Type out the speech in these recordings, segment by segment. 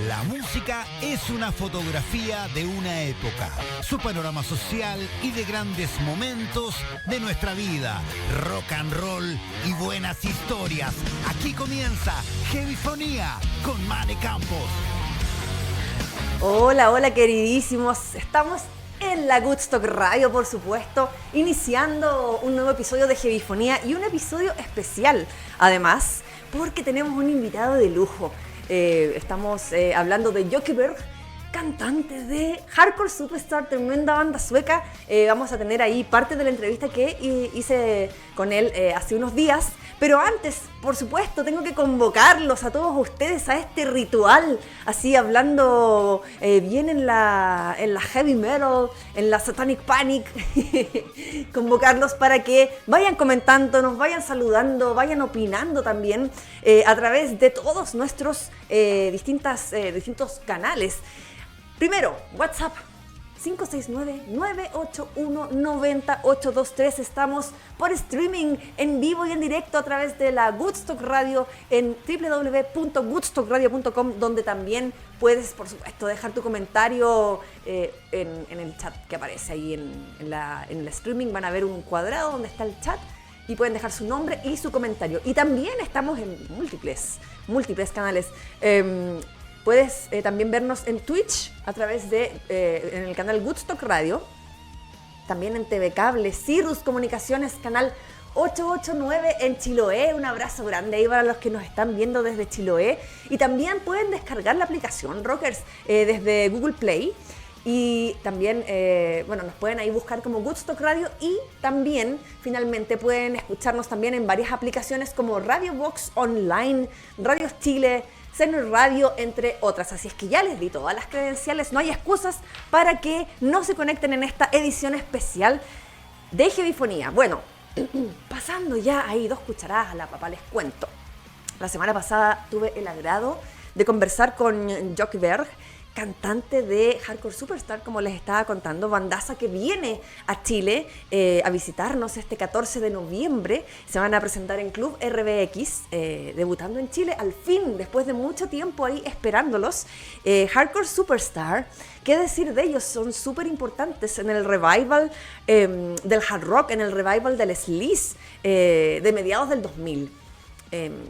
La música es una fotografía de una época, su panorama social y de grandes momentos de nuestra vida. Rock and roll y buenas historias. Aquí comienza Heavyfonía con Mane Campos. Hola, hola queridísimos. Estamos en la Woodstock Radio, por supuesto, iniciando un nuevo episodio de Heavyfonía y un episodio especial, además, porque tenemos un invitado de lujo. Estamos hablando de Jocke Berg, cantante de Hardcore Superstar, tremenda banda sueca. Vamos a tener ahí parte de la entrevista que hice con él hace unos días. Pero antes, por supuesto, tengo que convocarlos a todos ustedes a este ritual, así hablando bien en la heavy metal, en la satanic panic. Convocarlos para que vayan comentando, nos vayan saludando, vayan opinando también a través de todos nuestros distintos canales. Primero, WhatsApp 569-981-90823. Estamos por streaming en vivo y en directo a través de la Woodstock Radio en www.woodstockradio.com, donde también puedes, por supuesto, dejar tu comentario en el chat que aparece ahí en el streaming. Van a ver un cuadrado donde está el chat y pueden dejar su nombre y su comentario. Y también estamos en múltiples canales. Puedes también vernos en Twitch a través de en el canal Woodstock Radio, también en TV Cable, Cirrus Comunicaciones, canal 889 en Chiloé. Un abrazo grande ahí para los que nos están viendo desde Chiloé. Y también pueden descargar la aplicación Rockers desde Google Play. Y también, nos pueden ahí buscar como Woodstock Radio, y también, finalmente, pueden escucharnos también en varias aplicaciones como Radio Box Online, Radio Chile, Senior Radio, entre otras. Así es que ya les di todas las credenciales, no hay excusas para que no se conecten en esta edición especial de Heavyfonía. Bueno, pasando ya ahí 2 cucharadas a la papa, les cuento. La semana pasada tuve el agrado de conversar con Jocke Berg, cantante de Hardcore Superstar, como les estaba contando, bandaza que viene a Chile a visitarnos este 14 de noviembre. Se van a presentar en Club RBX, debutando en Chile, al fin, después de mucho tiempo ahí esperándolos. Hardcore Superstar, ¿qué decir de ellos? Son súper importantes en el revival del hard rock, en el revival del sleaze de mediados del 2000.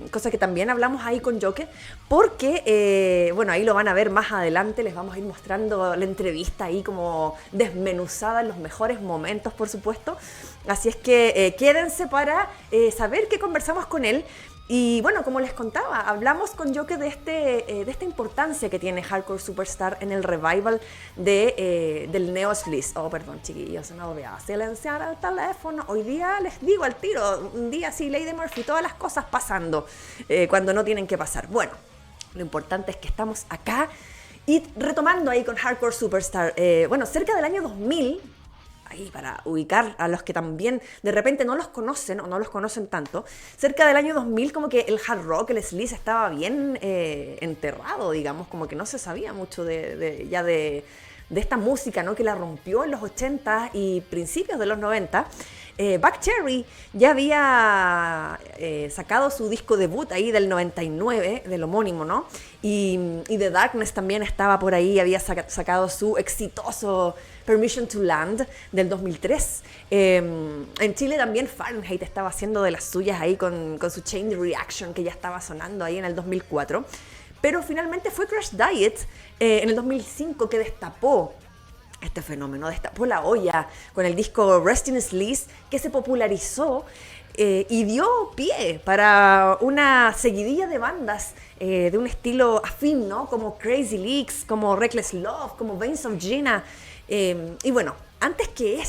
Cosa que también hablamos ahí con Jocke, porque, ahí lo van a ver más adelante, les vamos a ir mostrando la entrevista ahí como desmenuzada en los mejores momentos, por supuesto. Así es que quédense para saber qué conversamos con él. Y bueno, como les contaba, hablamos con Jocke de esta importancia que tiene Hardcore Superstar en el revival del neo sleaze. Oh, perdón, chiquillos, no voy a silenciar el teléfono. Hoy día les digo al tiro, un día así, Lady Murphy, todas las cosas pasando cuando no tienen que pasar. Bueno, lo importante es que estamos acá y retomando ahí con Hardcore Superstar. Cerca del año 2000... ahí para ubicar a los que también de repente no los conocen o no los conocen tanto, cerca del año 2000 como que el hard rock, el sleaze estaba bien enterrado, digamos, como que no se sabía mucho de esta música, ¿no? Que la rompió en los 80 y principios de los 90. Buckcherry ya había sacado su disco debut ahí del 99, del homónimo, ¿no? Y The Darkness también estaba por ahí, había sacado su exitoso Permission to Land del 2003. En Chile también Fahrenheit estaba haciendo de las suyas ahí con su Chain Reaction, que ya estaba sonando ahí en el 2004. Pero finalmente fue Crash Diet en el 2005 que destapó este fenómeno, destapó la olla con el disco Rest in Sleaze, que se popularizó y dio pie para una seguidilla de bandas de un estilo afín, ¿no? Como Crazy Leaks, como Reckless Love, como Veins of Gina. Y bueno, antes que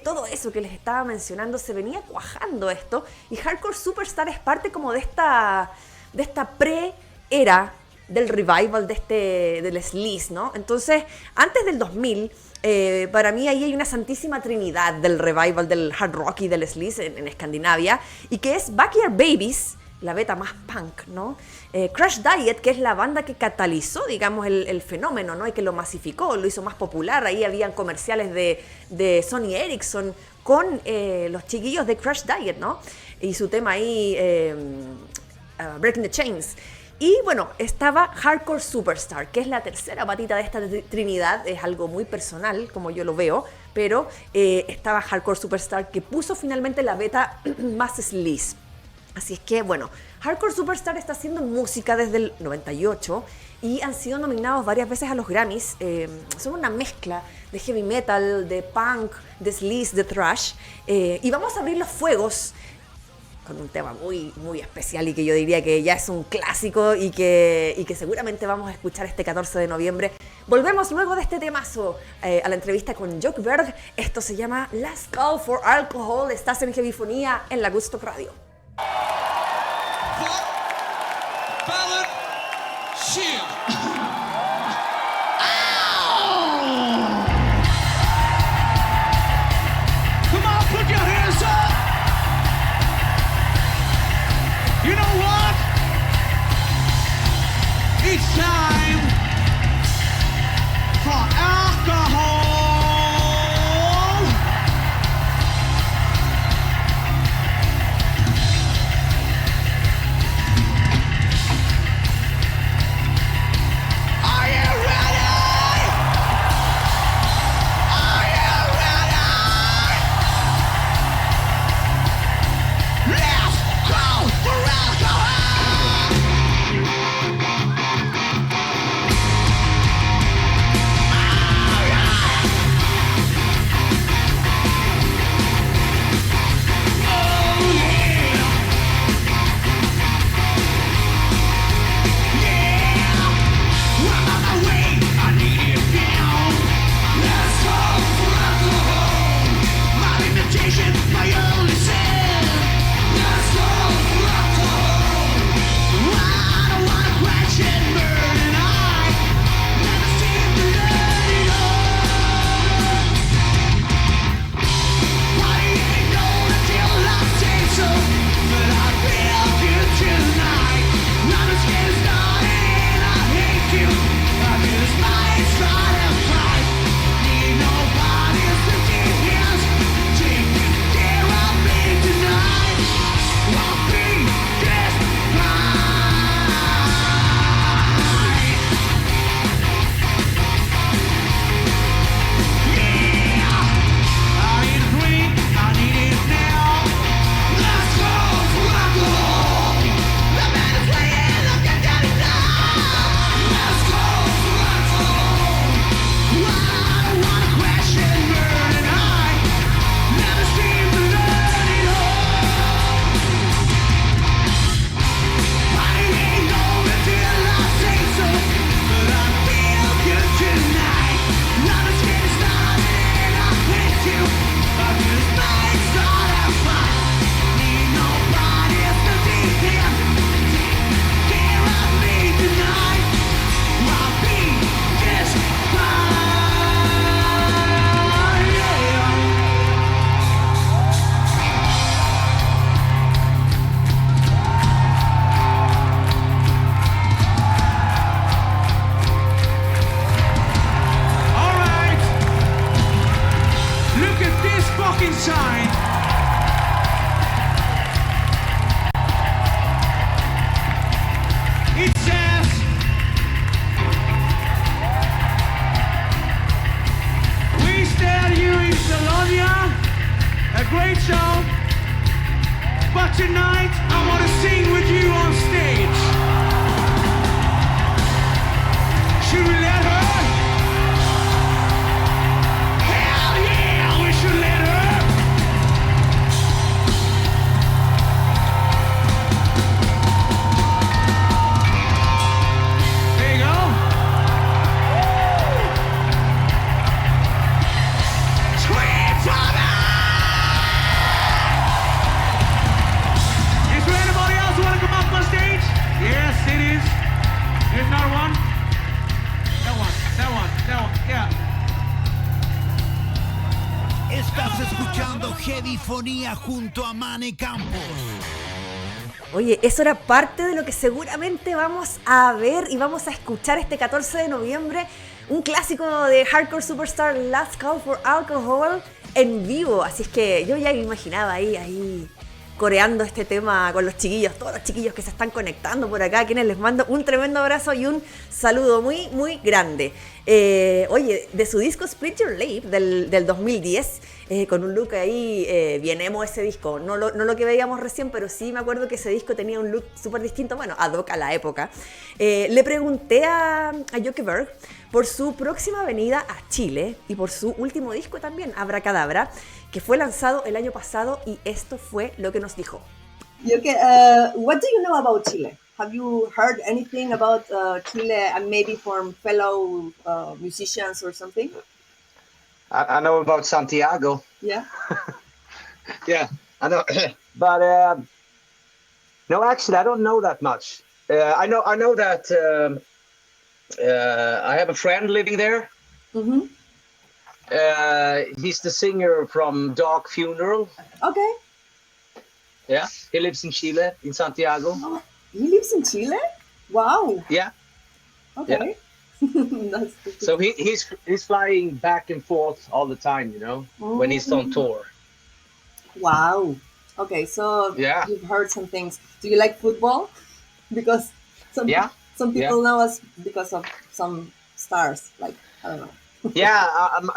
todo eso que les estaba mencionando, se venía cuajando esto, y Hardcore Superstar es parte como de esta pre-era del revival del sleaze, ¿no? Entonces, antes del 2000, para mí ahí hay una santísima trinidad del revival del hard rock y del sleaze en Escandinavia, y que es Backyard Babies, la beta más punk, ¿no? Crash Diet, que es la banda que catalizó, digamos, el fenómeno, ¿no? Y que lo masificó, lo hizo más popular. Ahí habían comerciales de Sony Ericsson con los chiquillos de Crash Diet, ¿no? Y su tema ahí, Breaking the Chains. Y bueno, estaba Hardcore Superstar, que es la tercera patita de esta trinidad, es algo muy personal, como yo lo veo, pero estaba Hardcore Superstar, que puso finalmente la beta más sleaze. Así es que, bueno, Hardcore Superstar está haciendo música desde el 98 y han sido nominados varias veces a los Grammys. Son una mezcla de heavy metal, de punk, de sleaze, de thrash. Y vamos a abrir los fuegos con un tema muy, muy especial y que yo diría que ya es un clásico y que seguramente vamos a escuchar este 14 de noviembre. Volvemos luego de este temazo a la entrevista con Jocke Berg. Esto se llama Last Call for Alcohol. Estás en Heavyfonía en la Gusto Radio. Ballad, shield. Come on, put your hands up. You know what? It's time for alcohol. Are you ready? Are you ready? Let's go for alcohol. My only sin. Let's go for alcohol. I don't wanna crash and burn, and I never seem to let it all. Party ain't known until I say so, but I feel good tonight. I'm just getting started. I hate you. I just might start a fight. Need nobody's empty hands. Taking care of me tonight. I'll be just fine. Yeah, I need a drink. I need it now. Let's go for alcohol. The man is playing. Look at that now. Let's go for alcohol. I don't wanna crash and burn, and I never seem to let it all. I ain't known until I say so, but I feel good tonight. I'm just getting started. I hate you. I just might start a fight. Need nobody else to be here. Take care of me tonight. I'll be just fine. Yeah. All right. Look at this fucking sign. It says, we stay at you in Salonia, a great show, but tonight I want to sing with you on stage. Should we let her? Hell yeah, we should let her. There you go. Scream for me! Is there anybody else who want to come up on stage? Yes, it is. There's another one. That one. Yeah. Estás escuchando Heavyfonía junto a Mane Campos. Oye, eso era parte de lo que seguramente vamos a ver y vamos a escuchar este 14 de noviembre. Un clásico de Hardcore Superstar, Last Call for Alcohol, en vivo. Así es que yo ya me imaginaba ahí coreando este tema con los chiquillos, todos los chiquillos que se están conectando por acá, a quienes les mando un tremendo abrazo y un saludo muy, muy grande. Oye, de su disco Split Your Lip del 2010, con un look ahí, bien emo ese disco, no lo que veíamos recién, pero sí me acuerdo que ese disco tenía un look súper distinto, bueno, ad hoc a la época. Le pregunté a Jocke Berg por su próxima venida a Chile y por su último disco también, Abracadabra, que fue lanzado el año pasado, y esto fue lo que nos dijo. Jocke, what do you know about Chile? Have you heard anything about Chile, and maybe from fellow musicians or something? I know about Santiago. Yeah. Yeah, I know. But no, actually, I don't know that much. I know that I have a friend living there. Mm-hmm. He's the singer from Dog Funeral. Okay. Yeah, he lives in Chile, in Santiago. Oh, he lives in Chile? Wow. Yeah. Okay. That's So he's flying back and forth all the time, you know, when he's on tour. Wow. Okay, so Yeah. you've heard some things. Do you like football? Because some people know us because of some stars, like, I don't know. Yeah,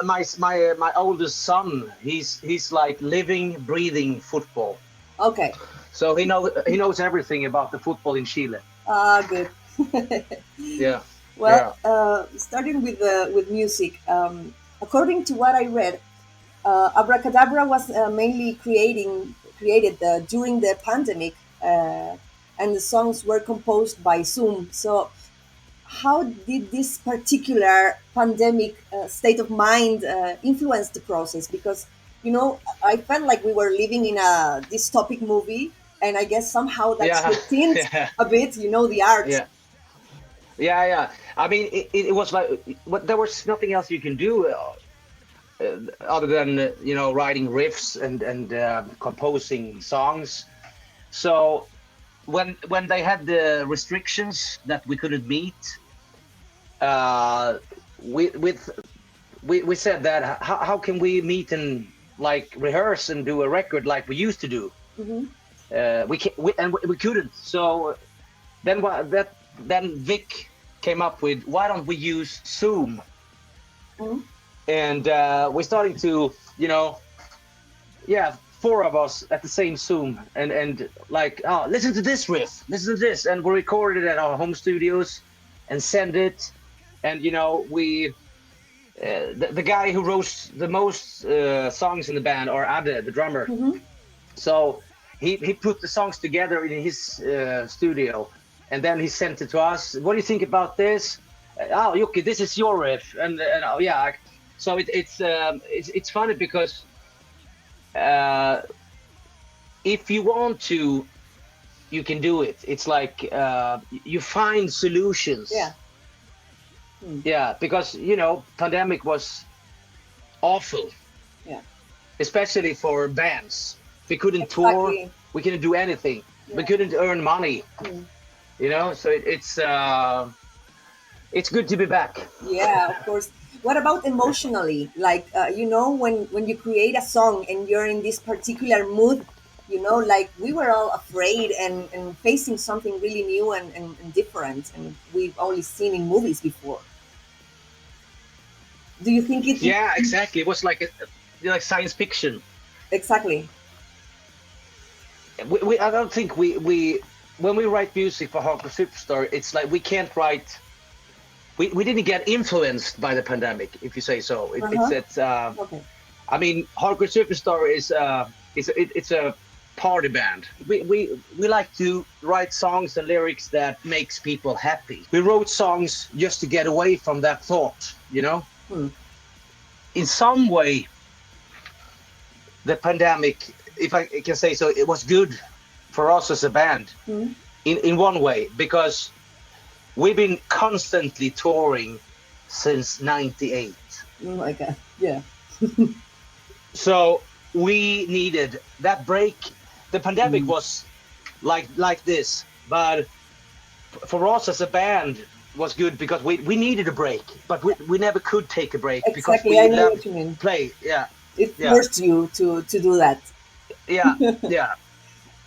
my oldest son, he's like living, breathing football. Okay. So he knows everything about the football in Chile. Good. Yeah. Well, starting with music, according to what I read, Abracadabra was mainly created during the pandemic, and the songs were composed by Zoom. So, how did this particular pandemic state of mind influence the process? Because, you know, I felt like we were living in a dystopic movie, and I guess somehow that's tint a bit, you know, the art. Yeah. I mean, it was like, there was nothing else you can do other than, you know, writing riffs and composing songs. So when they had the restrictions that we couldn't meet, we said that how can we meet and like rehearse and do a record like we used to do? Mm-hmm. We couldn't. So then Vic came up with, why don't we use Zoom? Mm-hmm. And we're starting to, you know, four of us at the same Zoom and like, oh, listen to this riff, listen to this, and we recorded it at our home studios and send it. And you know, we the guy who wrote the most songs in the band, or Ade, the drummer. Mm-hmm. So he put the songs together in his studio, and then he sent it to us. What do you think about this? Oh, Jocke, this is your riff, and oh, yeah. So it's funny because if you want to, you can do it. It's like you find solutions. Yeah. Yeah, because you know, pandemic was awful. Yeah. Especially for bands. We couldn't tour. We couldn't do anything. Yeah. We couldn't earn money. You know, so it's good to be back. Yeah, of course. What about emotionally? Like, you know, when you create a song and you're in this particular mood, you know, like we were all afraid and facing something really new and different, and we've only seen in movies before. Do you think it? Yeah, exactly. It was like like science fiction. Exactly. I don't think we when we write music for Hardcore Superstar, it's like we can't write. We didn't get influenced by the pandemic, if you say so. It's Okay. I mean, Hardcore Superstar is a party band. We like to write songs and lyrics that makes people happy. We wrote songs just to get away from that thought, you know. In some way, the pandemic, if I can say so, it was good for us as a band. In one way, because we've been constantly touring since '98. Oh my God. Yeah. So we needed that break. The pandemic was like this, but for us as a band was good because we needed a break, but we never could take a break because Exactly. we I know loved what you mean. play. Yeah. It forced you to do that. Yeah. Yeah.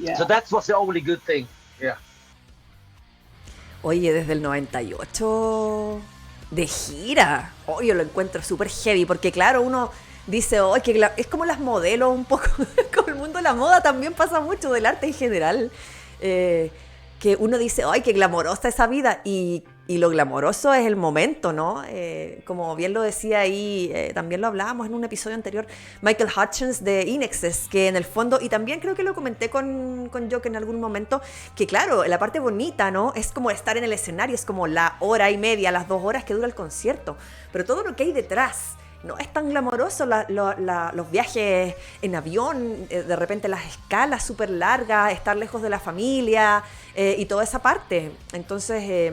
Yeah. So that was the only good thing. Yeah. Oye, desde el 98 de gira. Oye, yo lo encuentro súper heavy, porque claro, uno dice, oye, que es como las modelos un poco, como el mundo de la moda también pasa mucho, del arte en general, que uno dice, ay, qué glamorosa esa vida, y lo glamoroso es el momento, ¿no? Como bien lo decía ahí, también lo hablábamos en un episodio anterior, Michael Hutchins de Inexes, que en el fondo, y también creo que lo comenté con Jocke en algún momento, que claro, la parte bonita, ¿no? Es como estar en el escenario, es como la hora y media, las 2 horas que dura el concierto, pero todo lo que hay detrás no es tan glamoroso, los viajes en avión, de repente las escalas súper largas, estar lejos de la familia y toda esa parte. Entonces,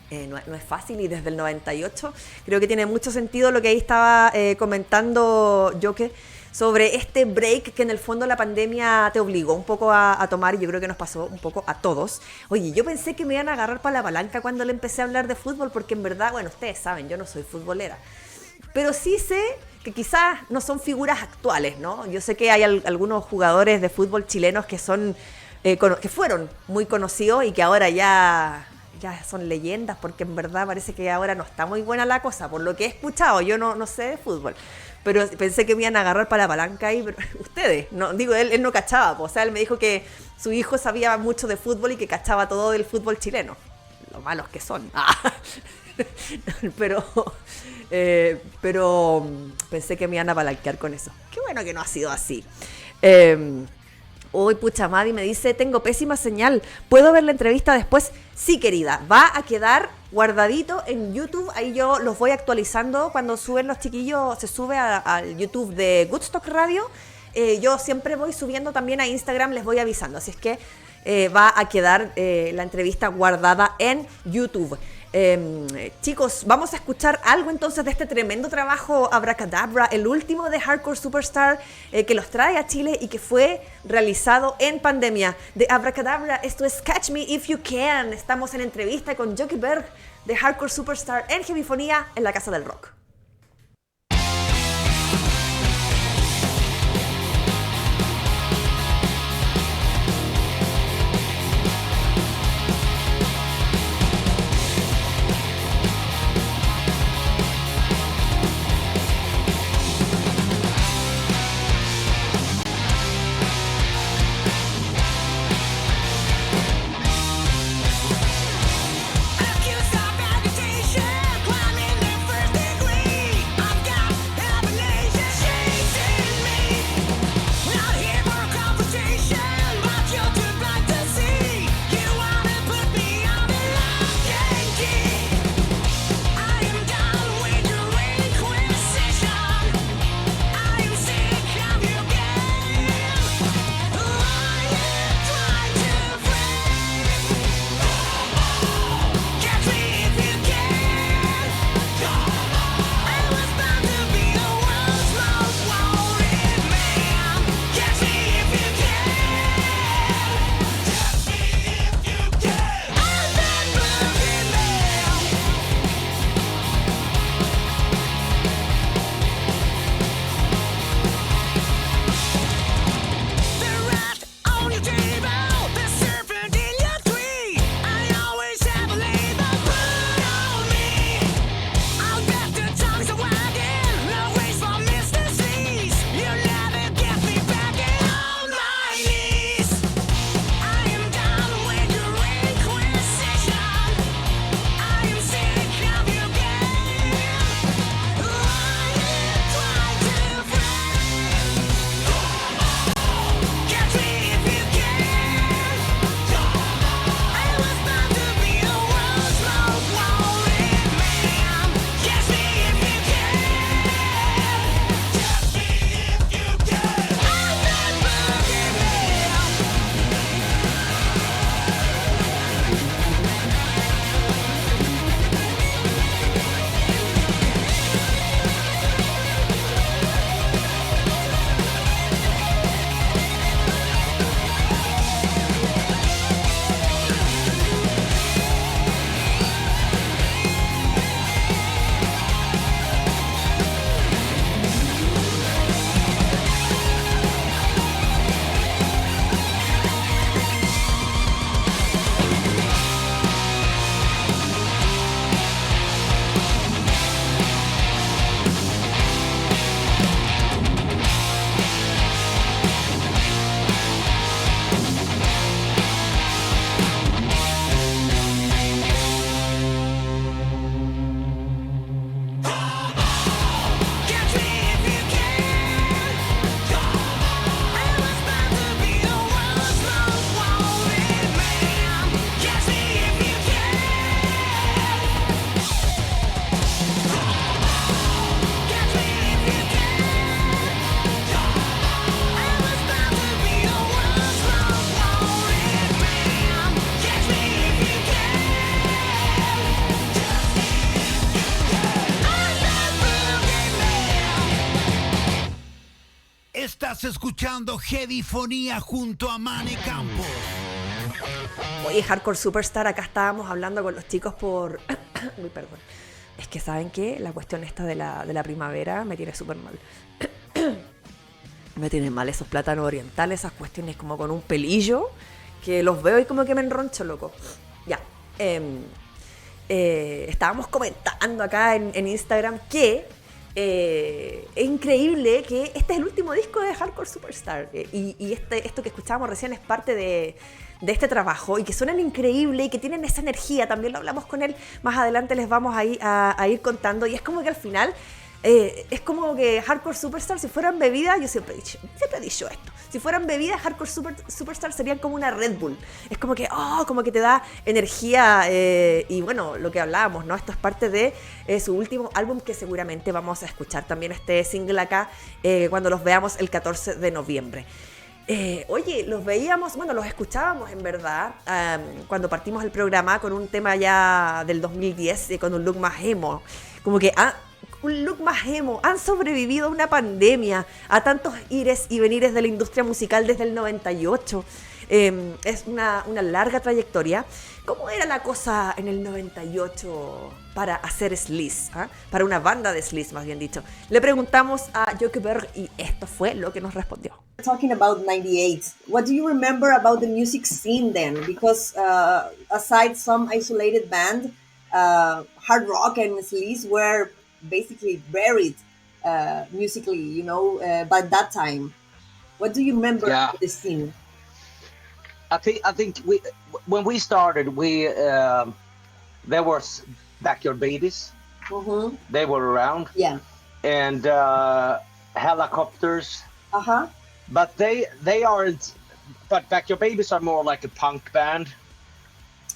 no es fácil, y desde el 98 creo que tiene mucho sentido lo que ahí estaba comentando Jocke sobre este break que en el fondo la pandemia te obligó un poco a tomar, y yo creo que nos pasó un poco a todos. Oye, yo pensé que me iban a agarrar para la palanca cuando le empecé a hablar de fútbol, porque en verdad, bueno, ustedes saben, yo no soy futbolera, pero sí sé que quizás no son figuras actuales, ¿no? Yo sé que hay algunos jugadores de fútbol chilenos que son que fueron muy conocidos y que ahora ya son leyendas, porque en verdad parece que ahora no está muy buena la cosa, por lo que he escuchado. Yo no sé de fútbol, pero pensé que me iban a agarrar para la palanca ahí, pero ustedes, no, digo, él no cachaba, o sea, él me dijo que su hijo sabía mucho de fútbol y que cachaba todo del fútbol chileno. Lo malos que son. Pero pensé que me iban a palanquear con eso. Qué bueno que no ha sido así. Uy, pucha, Madi me dice, tengo pésima señal, ¿puedo ver la entrevista después? Sí, querida, va a quedar guardadito en YouTube, ahí yo los voy actualizando cuando suben los chiquillos, se sube al YouTube de Woodstock Radio, yo siempre voy subiendo también a Instagram, les voy avisando, así es que va a quedar la entrevista guardada en YouTube. Chicos, vamos a escuchar algo entonces de este tremendo trabajo Abracadabra, el último de Hardcore Superstar, que los trae a Chile y que fue realizado en pandemia. De Abracadabra, esto es Catch Me If You Can. Estamos en entrevista con Jocke Berg de Hardcore Superstar en Heavyfonía, en la Casa del Rock. Accused of agitation, climbing the first degree. Estás escuchando Heavyfonía junto a Mane Campos. Oye, Hardcore Superstar, acá estábamos hablando con los chicos por... Uy, perdón. Es que, ¿saben qué? La cuestión esta de la primavera me tiene súper mal. Me tienen mal esos plátanos orientales, esas cuestiones como con un pelillo, que los veo y como que me enroncho, loco. Ya. Estábamos comentando acá en Instagram que es increíble que este es el último disco de Hardcore Superstar. Y esto que escuchábamos recién es parte de este trabajo y que suenan increíble y que tienen esa energía. También lo hablamos con él más adelante, les vamos a ir contando. Y es como que al final es como que Hardcore Superstar, si fueran bebidas, yo siempre he dicho esto, si fueran bebidas, Hardcore Superstar serían como una Red Bull. Es como que te da energía. Y bueno, lo que hablábamos, ¿no? Esto es parte de su último álbum, que seguramente vamos a escuchar también este single acá cuando los veamos el 14 de noviembre. Oye, los escuchábamos en verdad cuando partimos el programa con un tema ya del 2010, con un look más emo, como que un look más emo. Han sobrevivido a una pandemia, a tantos ires y venires de la industria musical desde el 98. Es una larga trayectoria. ¿Cómo era la cosa en el 98 para hacer sleaze? Para una banda de sleaze, más bien dicho. Le preguntamos a Jocke Berg y esto fue lo que nos respondió. Talking about 98, what do you remember about the music scene then? Because aside some isolated band, hard rock and sleaze were basically buried musically, by that time. What do you remember of the scene? I think when we started, there was Backyard Babies. Mm-hmm. They were around. Yeah. And Helicopters. Uh-huh. But they aren't. But Backyard Babies are more like a punk band.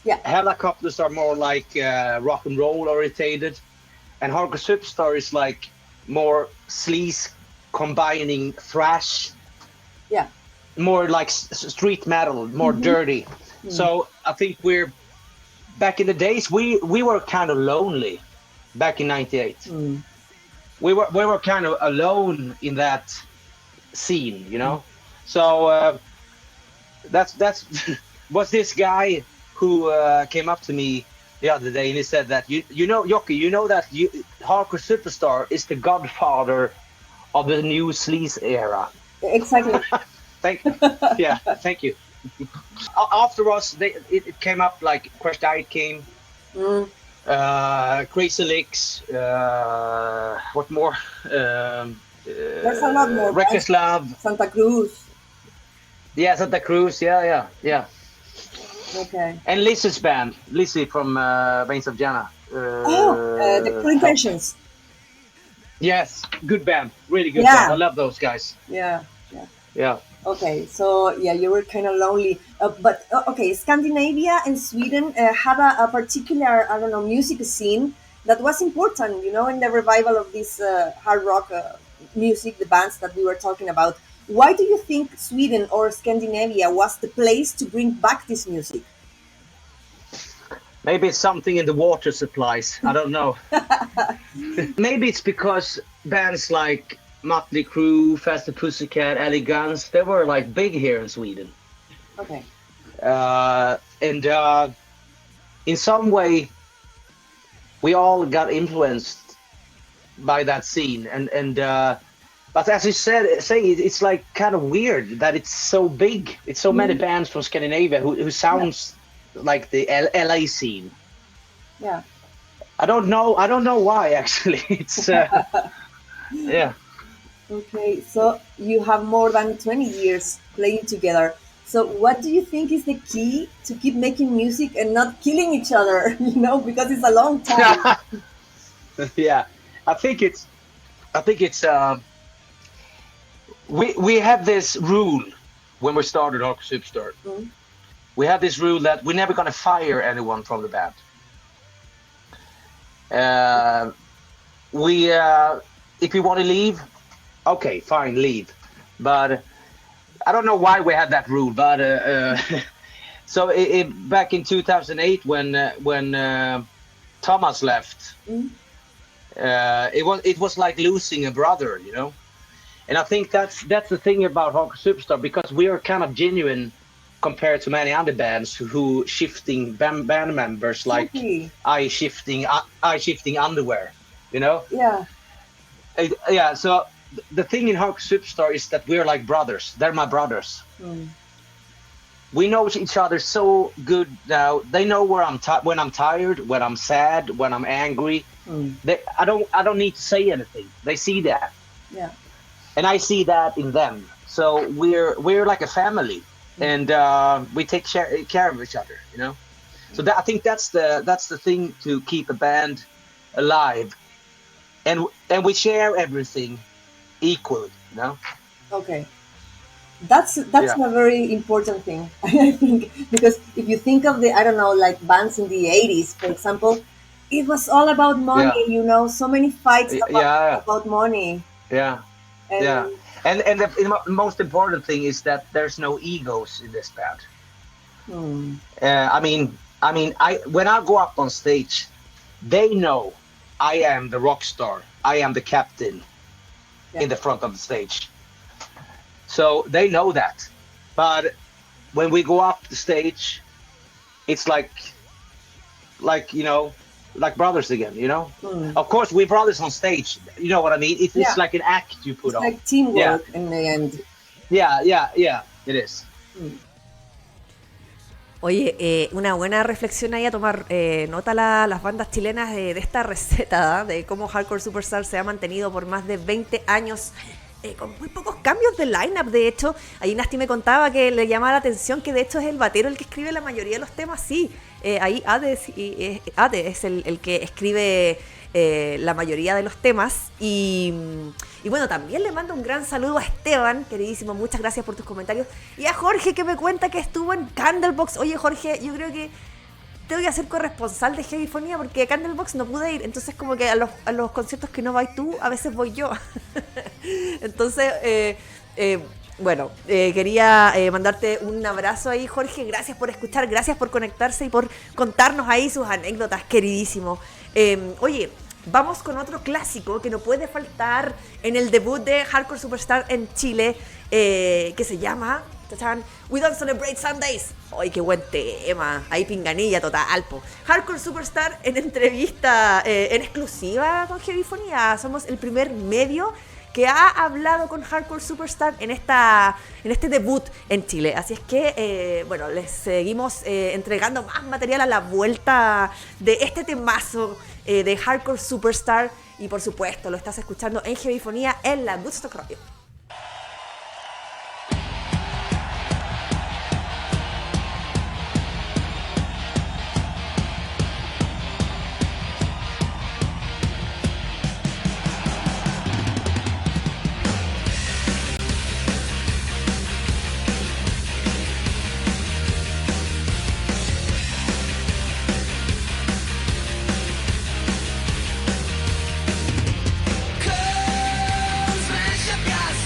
Yeah. Helicopters are more like rock and roll orientated, and Hardcore Superstar is like more sleaze combining thrash. Yeah. More like street metal, more dirty. Mm-hmm. So I think we're back in the days. We were kind of lonely back in '98. Mm. We were kind of alone in that scene, So that's was this guy who came up to me the other day and he said that Jocke, that Hardcore Superstar is the godfather of the new sleaze era. Exactly. Thank you. After us, it came up like Crash Diet came, Crazy Licks, what more? There's a lot more. Reckless Love, Santa Cruz. Yeah, Santa Cruz. Yeah. Okay. And Lizzie's band, Lizzie from Veins of Jana. The Cruel Intentions. Yes, good band, really good band. I love those guys. Yeah. Okay, so you were kind of lonely, but Scandinavia and Sweden had a particular, music scene that was important, in the revival of this hard rock music, the bands that we were talking about. Why do you think Sweden or Scandinavia was the place to bring back this music? Maybe it's something in the water supplies. I don't know. Maybe it's because bands like Mötley Crüe, Faster Pussycat, Elegance, they were like big here in Sweden. Okay. And in some way, we all got influenced by that scene. But as you say, it's like kind of weird that it's so big. It's so many bands from Scandinavia who sounds like the LA scene. Yeah. I don't know why actually. It's yeah. Okay, so you have more than 20 years playing together. So what do you think is the key to keep making music and not killing each other? Because it's a long time. Yeah, I think it's we have this rule when we started Hardcore Superstar. Mm-hmm. We have this rule that we're never gonna fire anyone from the band. If you want to leave, okay, fine, leave. But I don't know why we had that rule. But so back in 2008, when Thomas left, it was like losing a brother, And I think that's the thing about Hardcore Superstar, because we are kind of genuine compared to many other bands who shifting band members like Okay. I shifting underwear, you know? Yeah. Yeah. So the thing in Hardcore Superstar is that we're like brothers. They're my brothers. We know each other so good now. They know where when I'm tired, when I'm sad, when I'm angry. I don't need to say anything. They see that. Yeah. And I see that in them. So we're like a family, and we take care of each other, you know. So I think that's the thing to keep a band alive, and we share everything equally, you know. Okay. That's Yeah. a very important thing, I think, because if you think of I don't know, like bands in the 80s, for example, it was all about money, Yeah. you know, so many fights Yeah. about money. Yeah. And Yeah. And the most important thing is that there's no egos in this band. I mean, when I go up on stage, they know I am the rock star. I am the captain in the front of the stage. So they know that. But when we go up the stage, it's like you know, like brothers again, you know. Of course, we're brothers on stage. You know what I mean? It's like an act you put it's on. like teamwork in the end. Yeah. It is. Oye, una buena reflexión ahí a tomar nota las bandas chilenas de esta receta, de cómo Hardcore Superstar se ha mantenido por más de 20 años con muy pocos cambios de line-up. De hecho, ahí Nasty me contaba que le llamaba la atención que de hecho es el batero el que escribe la mayoría de los temas. Sí, ahí Ade es el que escribe la mayoría de los temas. Y bueno, también le mando un gran saludo a Esteban, queridísimo, muchas gracias por tus comentarios. Y a Jorge, que me cuenta que estuvo en Candlebox. Oye, Jorge, yo creo que te voy a hacer corresponsal de Heavyfonía, porque a Candlebox no pude ir, entonces como que a los conciertos que no vais tú, a veces voy yo. Entonces, bueno, quería mandarte un abrazo ahí, Jorge. Gracias por escuchar, gracias por conectarse y por contarnos ahí sus anécdotas, queridísimo. Oye, vamos con otro clásico que no puede faltar en el debut de Hardcore Superstar en Chile, que se llama We Don't Celebrate Sundays. ¡Ay, qué buen tema! Ahí pinganilla total, po. Hardcore Superstar en entrevista en exclusiva con Heavyfonía. Somos el primer medio que ha hablado con Hardcore Superstar en este debut en Chile. Así es que, bueno, les seguimos entregando más material a la vuelta de este temazo de Hardcore Superstar. Y por supuesto, lo estás escuchando en Heavyfonía en la Woodstock Radio. Come smash up your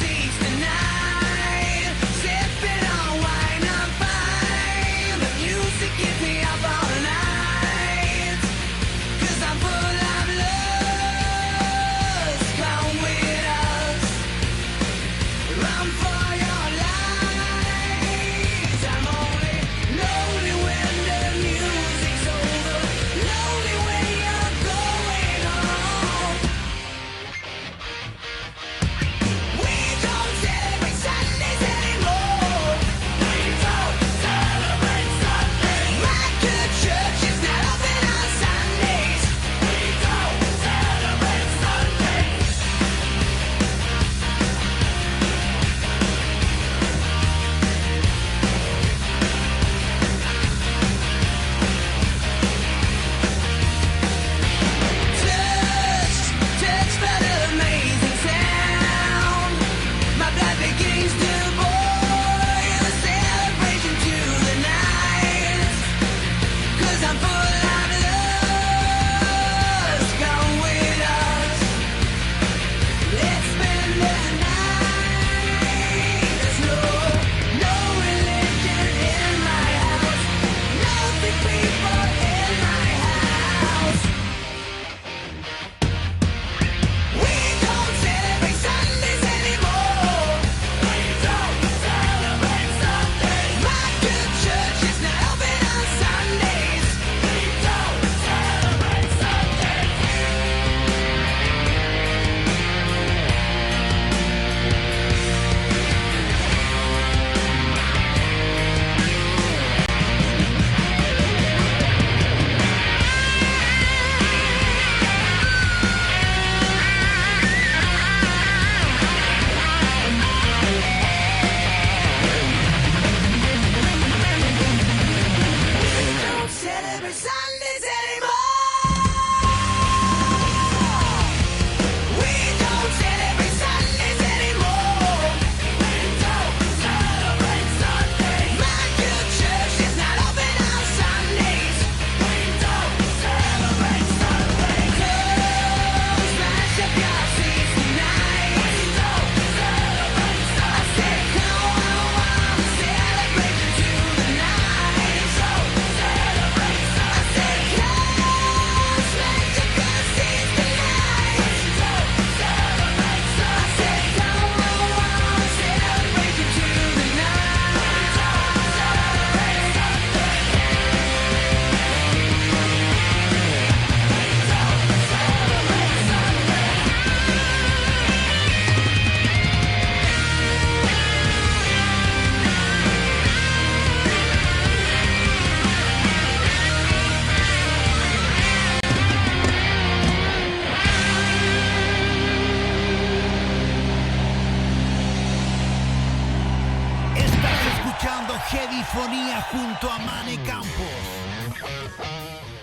Heavyfonía junto a Mane Campos.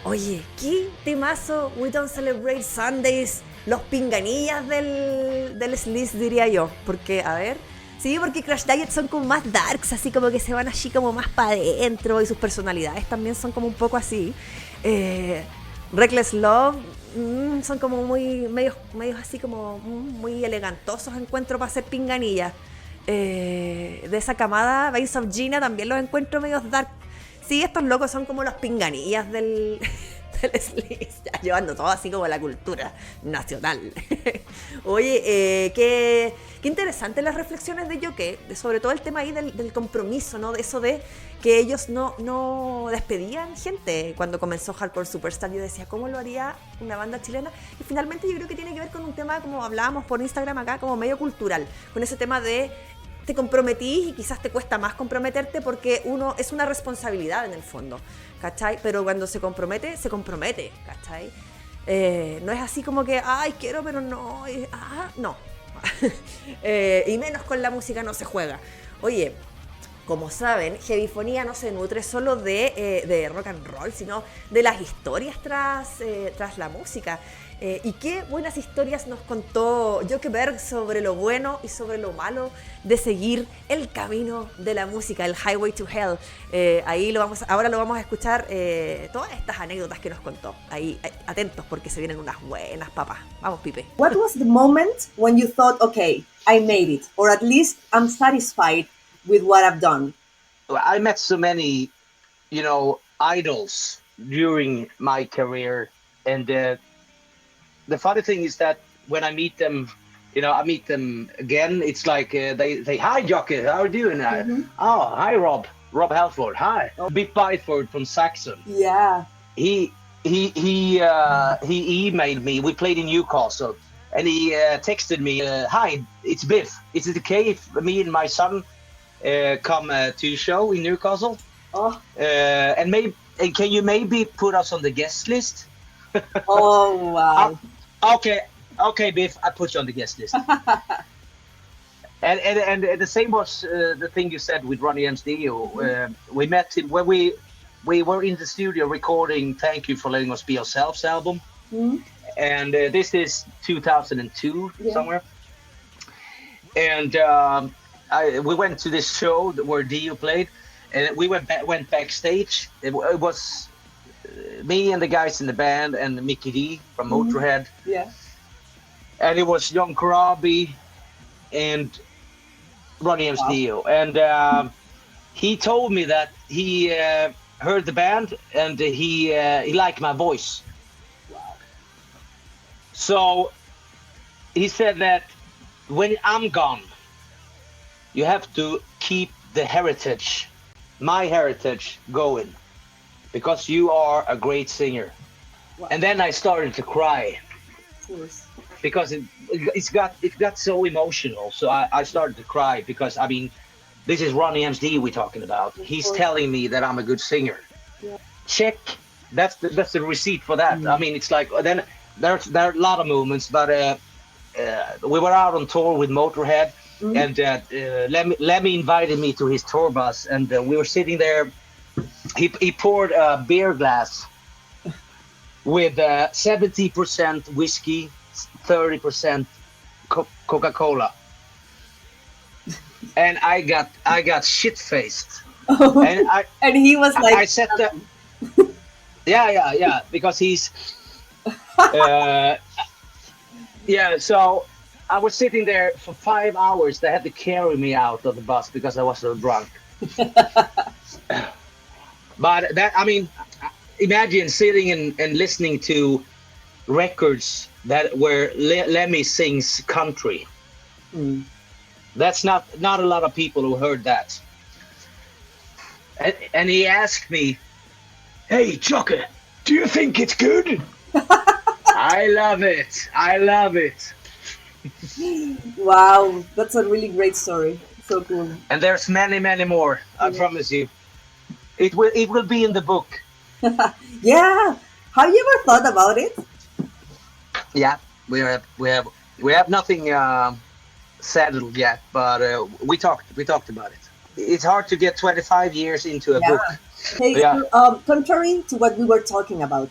Oye, qué temazo, We Don't Celebrate Sundays, los pinganillas del sleaze, diría yo. Porque, a ver, sí, porque Crash Diet son como más darks, así como que se van así como más para adentro y sus personalidades también son como un poco así. Reckless Love son como muy, medios así como muy elegantosos, encuentro para hacer pinganillas. De esa camada, Veins of Gina también los encuentro medios dark. Sí, estos locos son como los pinganillas del sleaze, ya llevando todo así como la cultura nacional. Oye, qué interesante las reflexiones de Jocke, sobre todo el tema ahí del compromiso, ¿no? De eso de que ellos no despedían gente. Cuando comenzó Hardcore Superstar, yo decía, ¿cómo lo haría una banda chilena? Y finalmente yo creo que tiene que ver con un tema, como hablábamos por Instagram acá, como medio cultural, con ese tema de te comprometís y quizás te cuesta más comprometerte porque uno es una responsabilidad en el fondo, ¿cachai? Pero cuando se compromete, ¿cachai? No es así como que, ay, quiero, pero no, no. Y menos con la música no se juega. Oye, como saben, Heavyfonía no se nutre solo de rock and roll, sino de las historias tras la música. Y qué buenas historias nos contó Jocke Berg sobre lo bueno y sobre lo malo de seguir el camino de la música, el Highway to Hell. Ahora lo vamos a escuchar, todas estas anécdotas que nos contó. Ahí, atentos porque se vienen unas buenas papas. Vamos, Pipe. What was the moment when you thought, okay, I made it, or at least I'm satisfied with what I've done? I met so many, idols during my career, and the funny thing is that when I meet them, I meet them again. It's like they say, "Hi, Jocke, how are you doing?" Oh, hi, Rob Halford. Hi, Big Byford from Saxon. Yeah. He emailed me. We played in Newcastle, and he texted me, "Hi, it's Biff. Is it okay if me and my son come to your show in Newcastle? Oh. And can you maybe put us on the guest list?" Oh, wow. Okay, Biff, I put you on the guest list. and the same was the thing you said with Ronnie M's DIO. We met him when we were in the studio recording "Thank You for Letting Us Be Ourselves" album, and this is 2002 somewhere. And we went to this show where DIO played, and we went backstage. It was me and the guys in the band and Mickey D from Motorhead. Yeah. And it was John Corabi and Ronnie M's DIO. And he told me that he heard the band and he liked my voice. Wow. So he said that when I'm gone, you have to keep the heritage, my heritage, going, because you are a great singer. Wow. And then I started to cry. Of course. Because it got so emotional. So I started to cry because, this is Ronnie M's DIO we're talking about. He's telling me that I'm a good singer. Yeah. Check. That's the receipt for that. It's like, then there are a lot of moments, but we were out on tour with Motorhead, and Lemmy invited me to his tour bus, and we were sitting there. He poured a beer glass with 70% whiskey, 30% Coca-Cola, and I got shit faced. And he was like, I said that. Yeah, because he's. So I was sitting there for 5 hours. They had to carry me out of the bus because I was so drunk. But imagine sitting and listening to records where Lemmy sings country. That's not a lot of people who heard that. And he asked me, "Hey, Jocke, do you think it's good?" I love it. wow, that's a really great story. So cool. And there's many, many more. I promise you. It will be in the book. Yeah. Have you ever thought about it? Yeah, we have nothing settled yet, but we talked about it. it's hard to get 25 years into a book. Hey, Yeah. contrary to what we were talking about,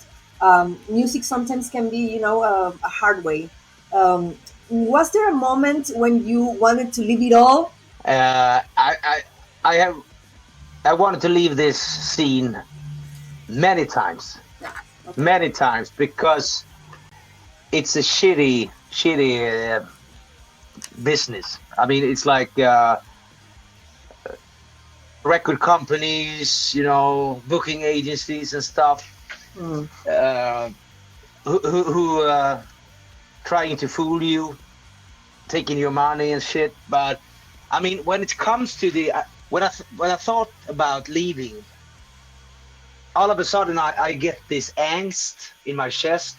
music sometimes can be, a hard way. Was there a moment when you wanted to leave it all? I wanted to leave this scene many times, because it's a shitty business. I mean, it's like record companies, booking agencies and stuff, who trying to fool you, taking your money and shit. But I mean, when it comes to the when I thought about leaving, all of a sudden I get this angst in my chest.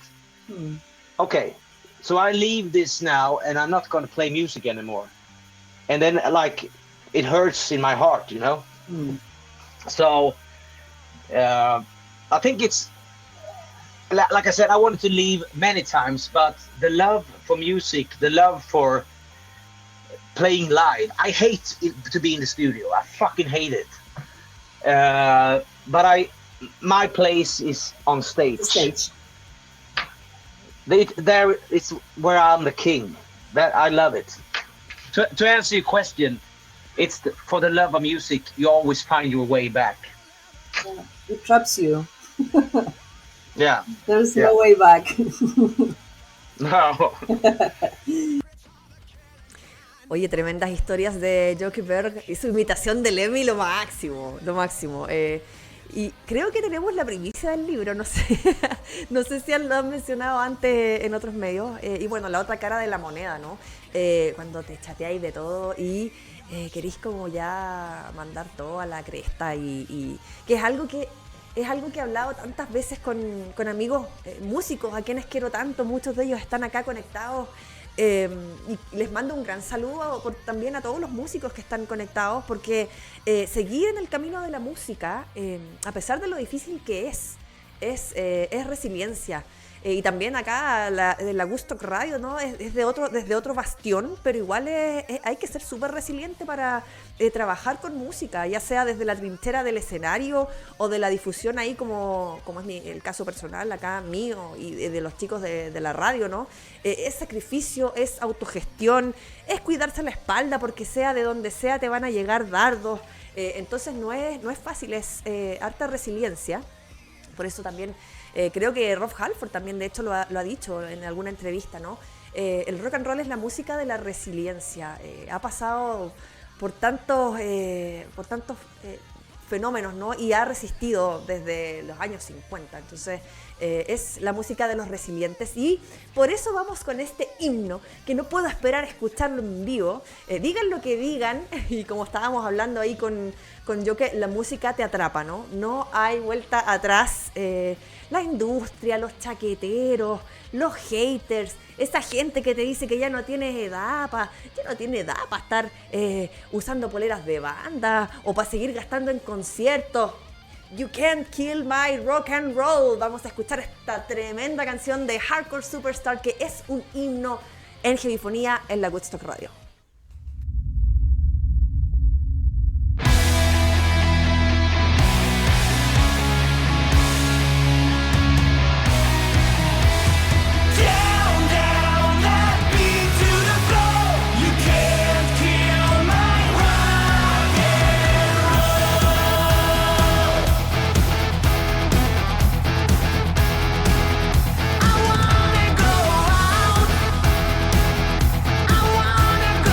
Okay, so I leave this now, and I'm not going to play music anymore. And then, like, it hurts in my heart, So I think it's, like I said, I wanted to leave many times, but the love for music, the love for playing live, I hate to be in the studio. I fucking hate it. But my place is on stage. There it's where I'm the king. That I love it. To answer your question, it's for the love of music. You always find your way back. Yeah, it traps you. Yeah. There's no way back. No. Oye, tremendas historias de Jocke Berg y su imitación de Lemmy, lo máximo, lo máximo. Y creo que tenemos la primicia del libro, no sé, no sé si lo han mencionado antes en otros medios. Y bueno, la otra cara de la moneda, ¿no? Cuando te chateáis de todo y queréis como ya mandar todo a la cresta y que es algo que he hablado tantas veces con amigos músicos a quienes quiero tanto. Muchos de ellos están acá conectados. Y les mando un gran saludo también a todos los músicos que están conectados, porque seguir en el camino de la música, a pesar de lo difícil que es resiliencia. Y también acá la Woodstock Radio, ¿no? es desde otro bastión, pero igual hay que ser súper resiliente para trabajar con música, ya sea desde la trinchera del escenario o de la difusión ahí, como es el caso personal acá mío y de los chicos de la radio, ¿no? Es sacrificio, es autogestión, es cuidarse la espalda, porque sea de donde sea te van a llegar dardos. Entonces no es fácil, es harta resiliencia. Por eso también creo que Rob Halford también de hecho lo ha dicho en alguna entrevista, ¿no? El rock and roll es la música de la resiliencia. Ha pasado por tantos fenómenos, ¿no? Y ha resistido desde los años 50. Entonces es la música de los resilientes, y por eso vamos con este himno que no puedo esperar a escucharlo en vivo. Digan lo que digan, y como estábamos hablando ahí con Jocke, la música te atrapa, ¿no? No hay vuelta atrás. La industria, los chaqueteros, los haters, esa gente que te dice que ya no tienes edad para estar usando poleras de banda o para seguir gastando en conciertos. You can't kill my rock and roll. Vamos a escuchar esta tremenda canción de Hardcore Superstar, que es un himno en Heavyfonía en la Woodstock Radio. I wanna go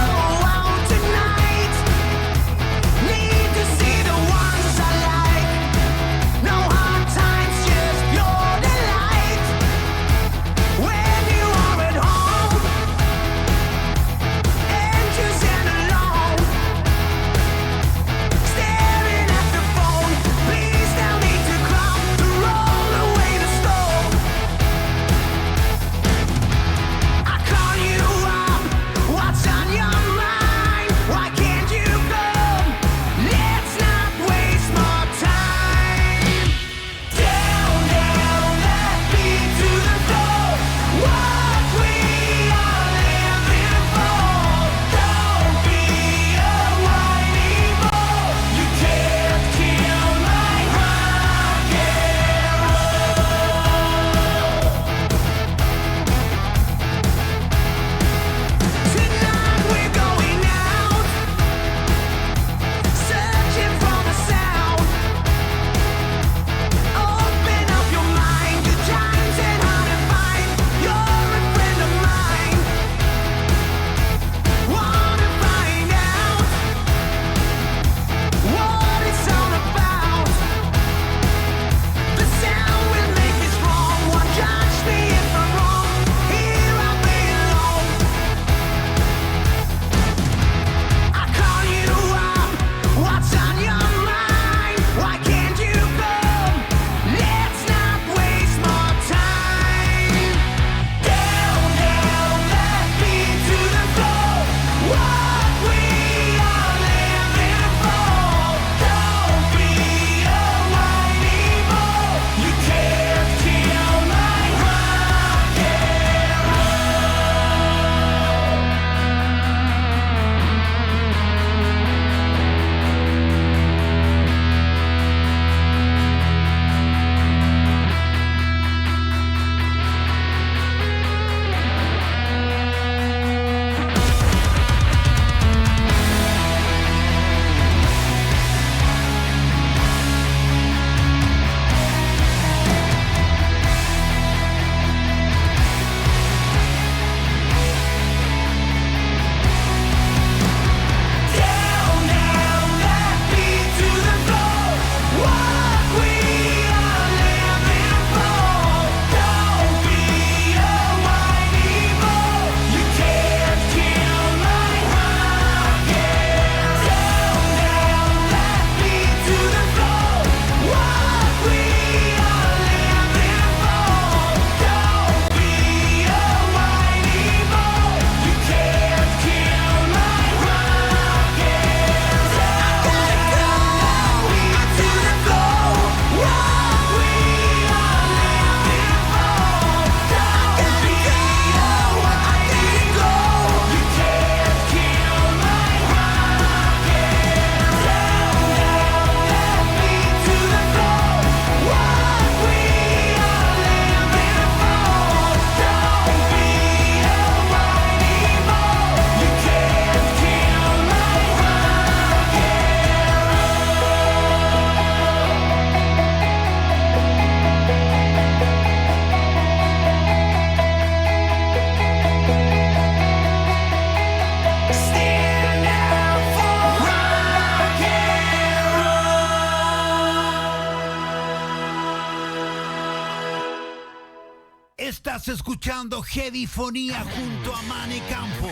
Estás escuchando Heavyfonía junto a Mane Campos.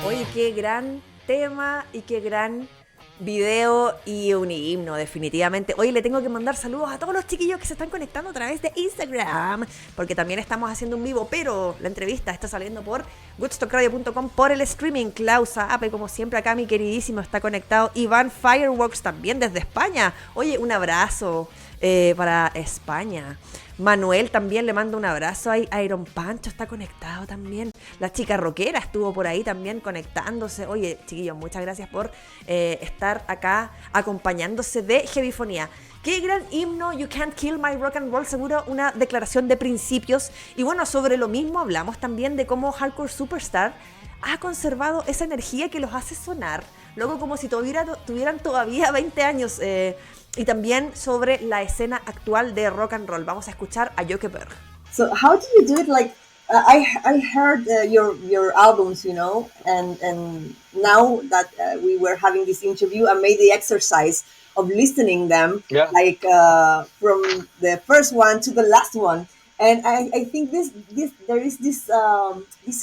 Oye, qué gran tema y qué gran video y un himno, definitivamente. Oye, le tengo que mandar saludos a todos los chiquillos que se están conectando a través de Instagram, porque también estamos haciendo un vivo, pero la entrevista está saliendo por goodstockradio.com por el streaming. Klaus Ape, como siempre, acá mi queridísimo está conectado. Iván Fireworks también desde España. Oye, un abrazo para España. Manuel también le manda un abrazo. Iron Pancho está conectado también. La chica rockera estuvo por ahí también conectándose. Oye, chiquillos, muchas gracias por estar acá acompañándose de Heavyfonía. Qué gran himno, You Can't Kill My Rock and Roll, seguro una declaración de principios. Y bueno, sobre lo mismo hablamos también de cómo Hardcore Superstar ha conservado esa energía que los hace sonar, luego como si tuvieran todavía 20 años. Y también sobre la escena actual de rock and roll. Vamos a escuchar a Jocke Berg. So how do you do it? Like I heard your albums, you know, and now that we were having this interview, I made the exercise of listening them, like from the first one to the last one, and I think this there is this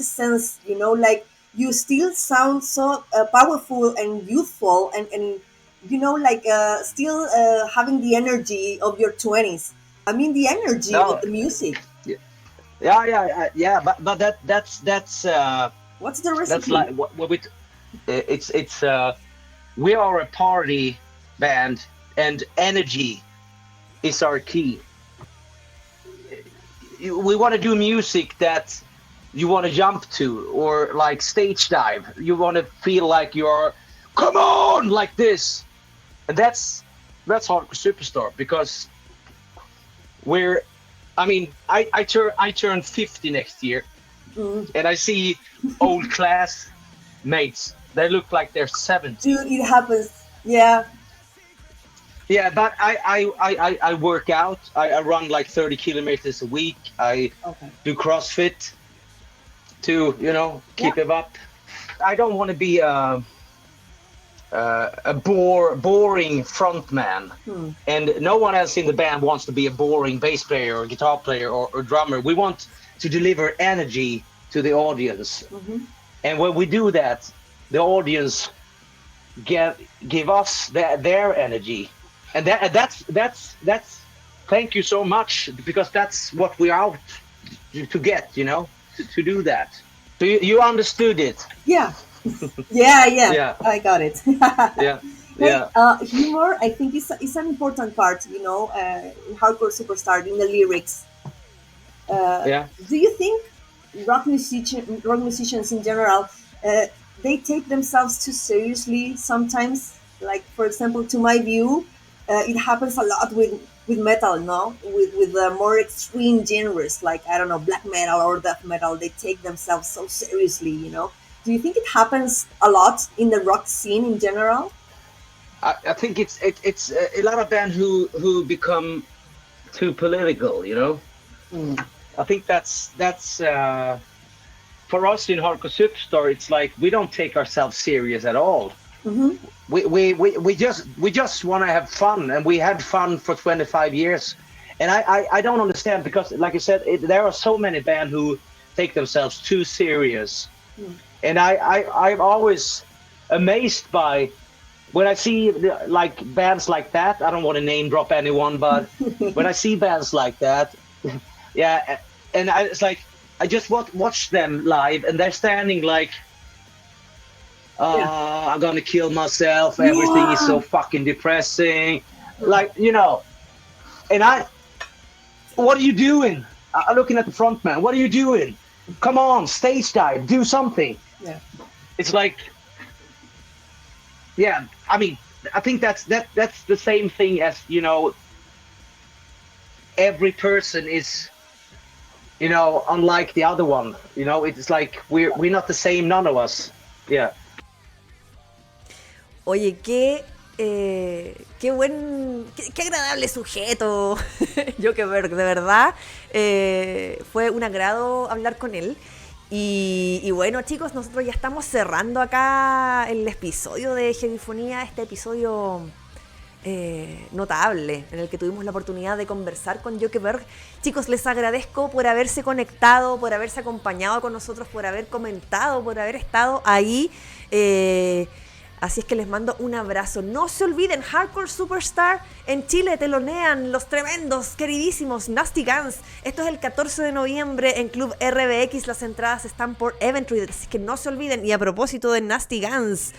sense, you know, like you still sound so powerful and youthful and you know, like still having the energy of your 20s. I mean, the energy of the music. Yeah. But that's what's the recipe? that's like what we. It's we are a party band, and energy is our key. We want to do music that you want to jump to, or like stage dive. You want to feel like you're, come on, like this. And that's Hardcore Superstar, because I turn 50 next year, and I see old classmates. They look like they're 70. Dude, it happens. Yeah. Yeah, but I work out. I run like 30 kilometers a week. I do CrossFit to, you know, keep it up. I don't want to be a boring frontman, and no one else in the band wants to be a boring bass player or guitar player or drummer. We want to deliver energy to the audience, and when we do that, the audience give us their energy, and that's thank you so much, because that's what we're out to get, you know, to do that. So you understood it. Yeah. Yeah. I got it. Humor, I think, is an important part, you know, in Hardcore Superstar, in the lyrics. Do you think rock musicians in general, they take themselves too seriously sometimes? Like, for example, to my view, it happens a lot with metal, no? With more extreme genres, like, I don't know, black metal or death metal. They take themselves so seriously, you know? Do you think it happens a lot in the rock scene in general? I think it's a lot of bands who become too political, you know. I think that's for us in Hardcore Superstar. It's like we don't take ourselves serious at all. We just want to have fun, and we had fun for 25 years. And I don't understand, because, like I said, there are so many bands who take themselves too serious. And I'm always amazed by when I see like bands like that. I don't want to name drop anyone, but when I see bands like that, and it's like I just watch them live, and they're standing like, I'm gonna kill myself. Everything is so fucking depressing, like, you know. And what are you doing? I'm looking at the front man. What are you doing? Come on, stage dive, do something. Yeah. It's like, I mean, I think that's the same thing as, you know, every person is, you know, unlike the other one. You know, it's like we're not the same, none of us. Yeah. Oye, qué agradable sujeto, Jocke Berg, de verdad. Fue un agrado hablar con él. Y bueno, chicos, nosotros ya estamos cerrando acá el episodio de Heavyfonía, este episodio notable en el que tuvimos la oportunidad de conversar con Jocke Berg. Chicos, les agradezco por haberse conectado, por haberse acompañado con nosotros, por haber comentado, por haber estado ahí. Así es que les mando un abrazo. No se olviden, Hardcore Superstar en Chile telonean los tremendos, queridísimos Nasty Guns. Esto es el 14 de noviembre en Club RBX. Las entradas están por Eventbrite, así que no se olviden. Y a propósito de Nasty Guns,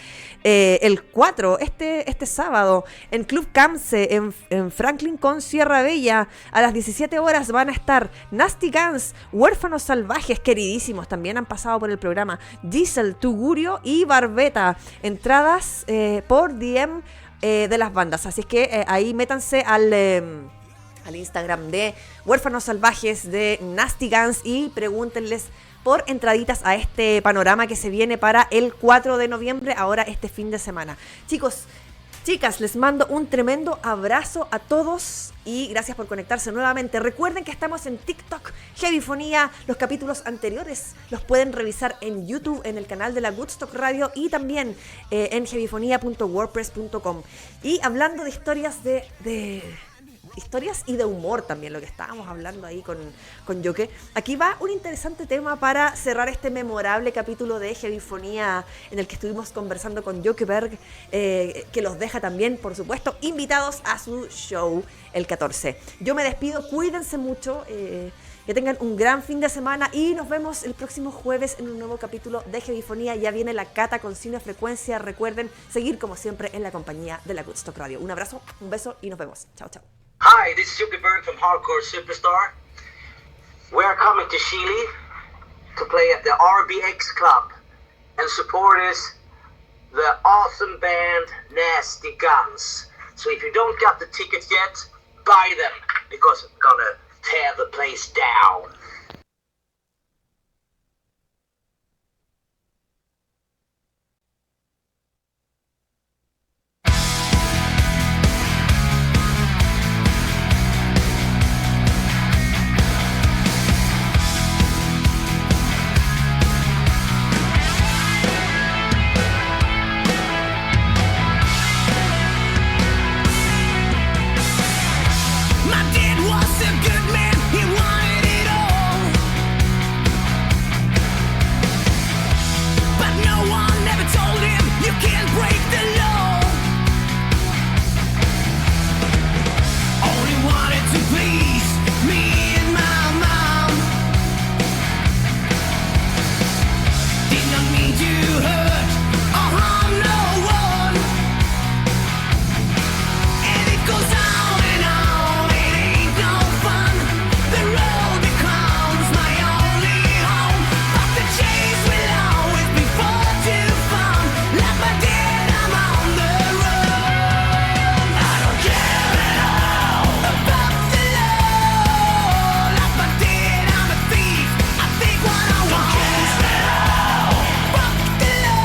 el 4, este sábado, en Club Camse, en Franklin con Sierra Bella, a las 17 horas van a estar Nasty Guns, Huérfanos Salvajes, queridísimos, también han pasado por el programa, Diesel, Tugurio y Barbeta. Entradas por DM de las bandas, así es que ahí métanse al Instagram de Huérfanos Salvajes, de Nasty Guns, y pregúntenles por entraditas a este panorama que se viene para el 4 de noviembre, ahora este fin de semana. Chicos, chicas, les mando un tremendo abrazo a todos y gracias por conectarse nuevamente. Recuerden que estamos en TikTok, Heavyfonía. Los capítulos anteriores los pueden revisar en YouTube, en el canal de la Woodstock Radio, y también en heavyfonía.wordpress.com. Y hablando de historias historias y de humor también, lo que estábamos hablando ahí con Jocke. Aquí va un interesante tema para cerrar este memorable capítulo de Heavyfonía en el que estuvimos conversando con Jocke Berg, que los deja también, por supuesto, invitados a su show el 14. Yo me despido, cuídense mucho, que tengan un gran fin de semana y nos vemos el próximo jueves en un nuevo capítulo de Heavyfonía. Ya viene la cata con Cine Frecuencia. Recuerden seguir como siempre en la compañía de la Woodstock Radio. Un abrazo, un beso y nos vemos. Chao, chao. Hi, this is Jocke Berg from Hardcore Superstar. We are coming to Chile to play at the RBX Club and support us, the awesome band Nasty Guns. So if you don't got the tickets yet, buy them because it's gonna tear the place down. My dad was a good man, he wanted it all. But no one ever told him you can't break the law. Only wanted to please me and my mom. Did not mean to hurt or harm no one. And it goes on and on, it ain't no fun. The road becomes my only home. But the chase will always be far too fun. Like my dad, I'm on the road. I don't care at all about the law. Like my dad, I'm a thief. I think what I want. Don't care at all. Fuck the law.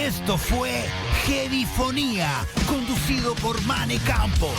Esto fue Heavyfonía, conducido por Mane Campos.